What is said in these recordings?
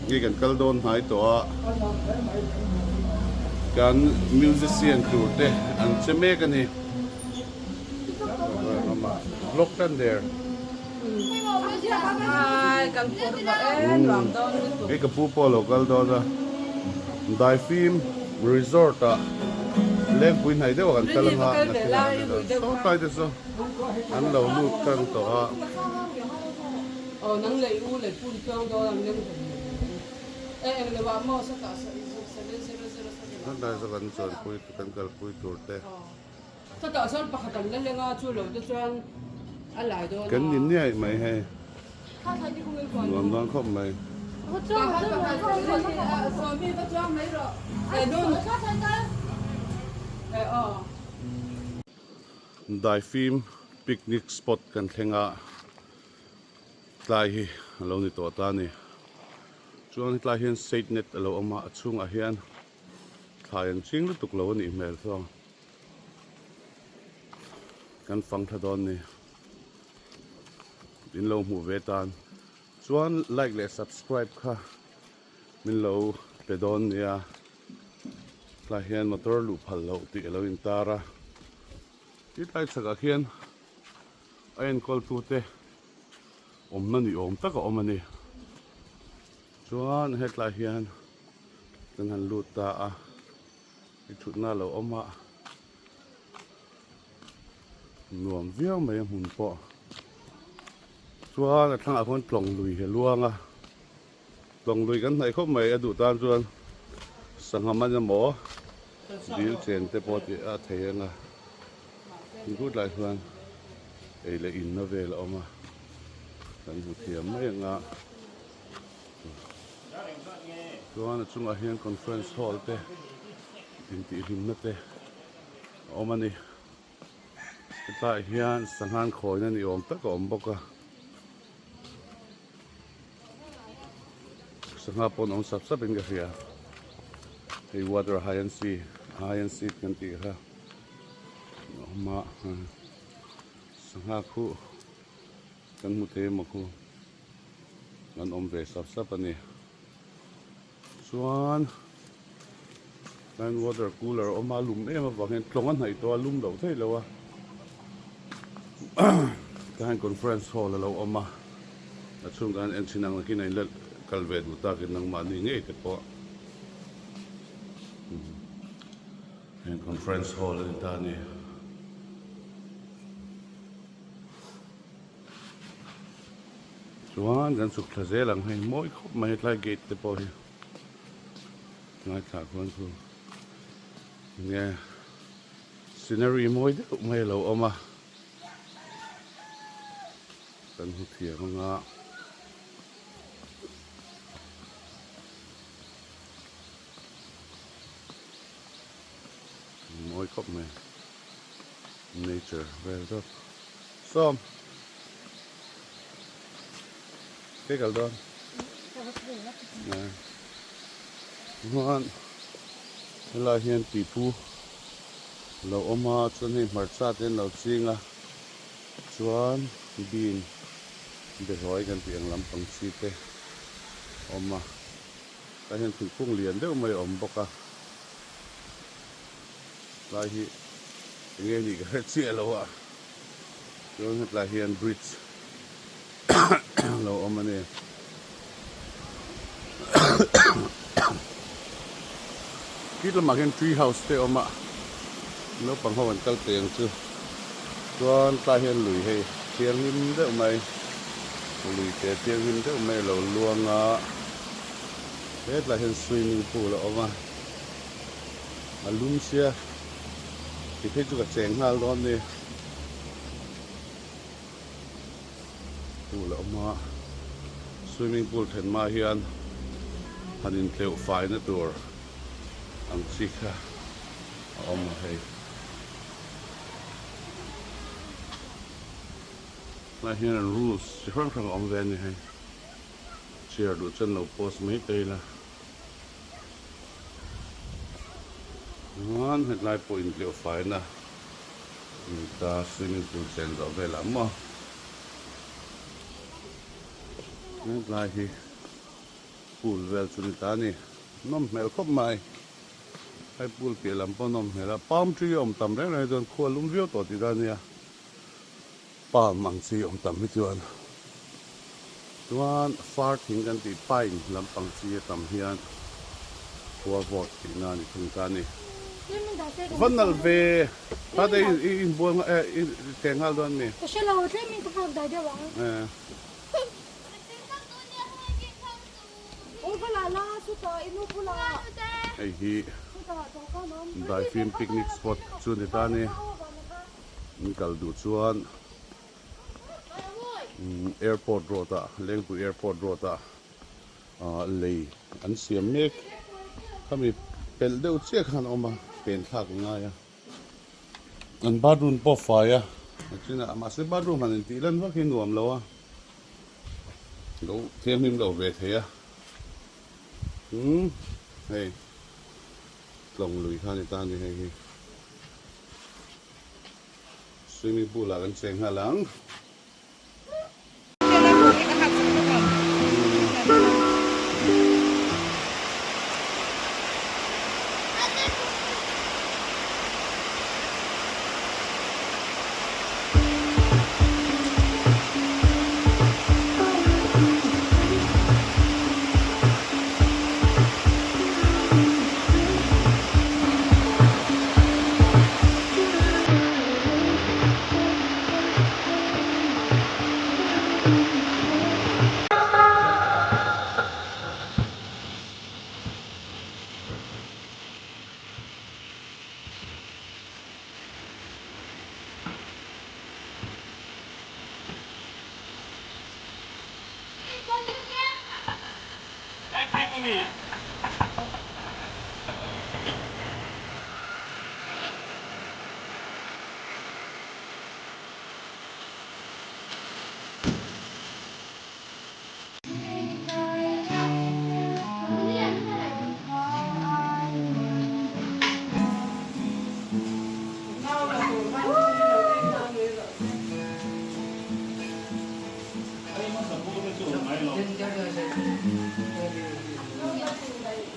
nghe cần kal don hai to kan musician tour te an cheme kan hi block tan there kan por ba nuam don cái kapu po local đó ra Daifim resort à lên quên hay đấy còn kalang ha so tai đấy so anh lâu lúc kan to nang lei u lei pu chong do nang nang le wa mo sa ta นั่นได้สักกันส่วนคุยกันกันคุยตัวเต้ ถ้าเกิดส่วนปกติแล้วงาช่วยเราจะส่วนอะไรด้วย กันนินเนี่ยไม่ให้ ถ้าใครที่คุณเป็นคน นวมนอนเข้าไม่ ก็จ้องก็สามีก็จ้องไม่หรอกแต่ดูถ้าใครกันDaifim Picnic Spot กันแข่งอ่ะใกล้เราในตัวตานี่ช่วงที่ใกล้เห็นเซตเน็ตเราเอามาช่วงอาเฮียนถ่ายอย่างจริงหรือตุกเรานี่เมลซองกันฟังทะดอนนี่บินเราหูเวตานชวนไลค์และ subscribe ค่ะบินเราไปดอนเนี่ยใกล้เห็นมอเตอร์ลูกพันเราติเราอินตาระที่ใต้สักอาเฮียนไอ้เอ็นคอลตูเตนั่นนี่ตักก็นี่ชวนเฮ็ดใกล้เห็นกันหันลูตาชุดหน้าเรามาหน่วมเวี่ยวไม่หุ่นปอชัวร์ทั้งอาคนปล่องลุยเห็นล่วงปล่องลุยกันไหนเขาไม่ดูตามชวนสังหามันจะหมอดิวเจนเตปอติอาเทียงมีพูดหลายคนเลยอินโนเวลออกมากันหูเทียมไม่ยังชัวร์ช่วงอาเฮียนคอนเฟอเรนซ์ฮอลล์เตอินติหิมนัดเตอมันนี่ใต้เฮียนสังหารคอยนั่นนี่ตักก็บอกว่าสังหารปนสับเป็นกระเทียไอ้ water hian seed กันตีค่ะมาสังหารคู่กันมุเทมคู่กันเวสับอันนี้ส่วนการ water cooler ออกมาลุ่มมาบอกเห็นตรงนั้นไหนตัวลุ่มเหลาใช่แล้ววะการ conference hall เราออกมาช่วงการเอ็นชินังที่ในเลือดกัลเวดมุตากินนังมานี่เงี้ยแต่พอเห็น conference hall เลยตานี่ส่วนการสุขทะเจหลังให้มอยครบมาให้ไล่เกตแต่พอที่ง่ายขาคนคือเนี่ย scenery มวยเด็กไม่เราออกมากันหุเทียมังอ่ะมวยครบไหม nature เวลก็ซ้อมเด็กกันดอนนะวันเวลาเห็นปีผู้เราออกมาจนให้หมดชาติเราจริงอ่ะชวนบินเดือดร้อยกันเพียงลำปังชีเตออกมาแต่เห็นถึงพุ่งเหรียญเดี๋ยวไม่อมบอกอ่ะลายที่เงี้ยนี่ก็เสียแล้วอ่ะจนลายเฮียนบริดจ์เราออกมาเนี่ยคิดละมาเห็นทรีเฮาส์เตออกมาแล้วปังหัวมันกัลเตียงชื่อจนลายเฮียนหลุยให้เทียงหิมเดี๋ยวไม่ลุยแต่เทียงหิมเดี๋ยวไม่เราลวงเฮ็ดลายเห็น swimming pool แล้วออกมาลุ่มเชียที่เพชรจุกแจงห้าร้อนนี่pool แล้วออกมา swimming pool เห็นมาเฮียนหันอินเทลไฟนั่นตัวอังซิค่ะออกมาให้ลายเห็น rules ที่ครั้งออกมาเป็นยังไงเชียร์ดูจนเราโพสไม่ได้ละงั้นเห็นลายปุ่นเกลียวไฟนะมีตาสวิมมิ่งพูลเซนต์เอาไปละมั้งเห็นลายที่ปู ปูลเวลสุนิตานี่น้ำเมลครบไม่ให้ปูลเกี่ยลำปนน้ำเมลปามทรีอมตำได้ในโดนขวลุมวิวต่อติดานี่ปามมังซีอมตำไม่จวนฟาร์ทิ้งกันติดป้ายลำปังซีตำเฮียนหัววอดตินานี่ถึงกันนี่วันนั้นเวถ้าได้อินบัวแกงฮัลดอนนี่ก็ใช่เราเรื่องมีกระเพาะได้เดี๋ยววะโอ้พลาล่าสุดต่ออินุพลาไอ้ฮีDaifim Picnic Spot ส่วนที่ตานี่มีกัลดูส่วนAirport Road เลี้ยงตัว Airport Road เลยอันเสียมเมกถ้ามีเป็นเดือดเชี่ยขันออกมาเป็นทักง่ายอันบาร์รูมปอไฟจริงๆมาซื้อบาร์รูมมันตีเล่นว่าขี้หน่วมแล้วเราเทียมนิมเราเวทีเฮ้ยลงลุยข้าในตานี่ให้ซึ่งมีผู้หลักกันเสียงหาหลัง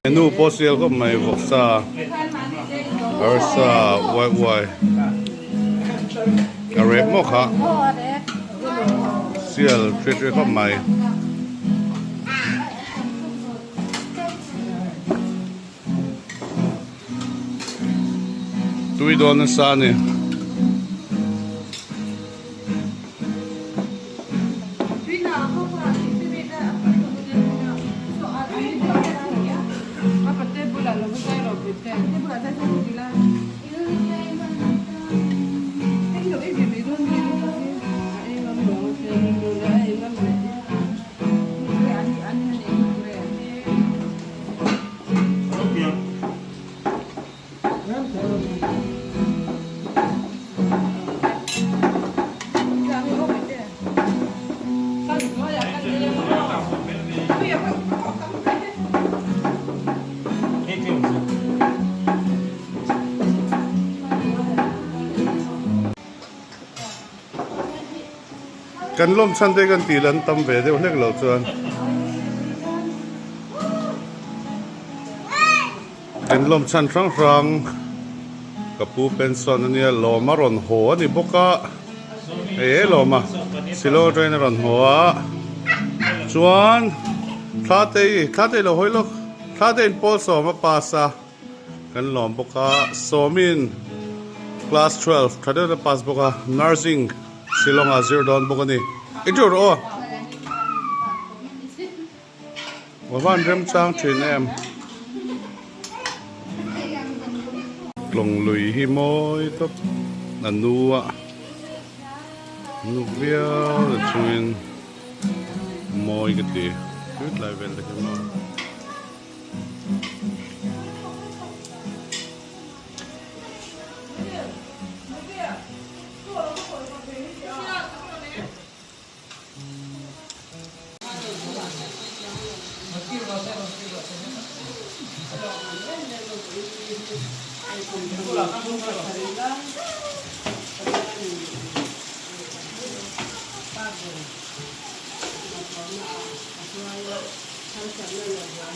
เมนูโปรเซียลก็ไม่วอกซาอาร์ซาไวกระเรบมอกค่ะเซียลเทรดก็ไม่ตุยโดนซานี่กันล้มชันได้กันตีลันตำเวเดี๋ยวเล็กเหล่าจวนกันล้มชันครั้งกับผู้เป็นส่วนนี้หล่อมารอนหัวนี่พวกก็หล่อมาสิโลเทรนรอนหัวจวนคลาเตยเราห้อยลูกคลาเตยโพสมาปาสะกันหล่อพวกก็Sawmi Class 12คลาเตยปาสพวกก็ nursingสิลองอาเซียดอนพวกนี้อีจูร์ว่าบ้านเริ่มจ้างทีนลงลุยหิมอยทับนันนัวนุกเบียวชวินมอยกันดียุดไลเวลเลยครับ Hãy subscribe cho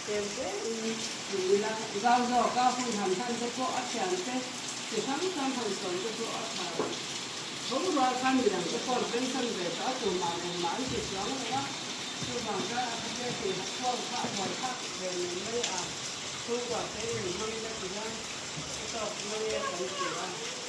kênh Ghiền Mì Gõ để không bỏ rau cao không thành thân cái chỗ chèn cái chỉ thắng trong thành sống cái chỗ thảo bỗng ra căn gì cái con bên sân về cả từ mà chỉ sống nữa chứ bằng cái thì không khác ngoài khác về mình mới thu vào cái mình mang ra thì ra cái tàu mang ra cái gì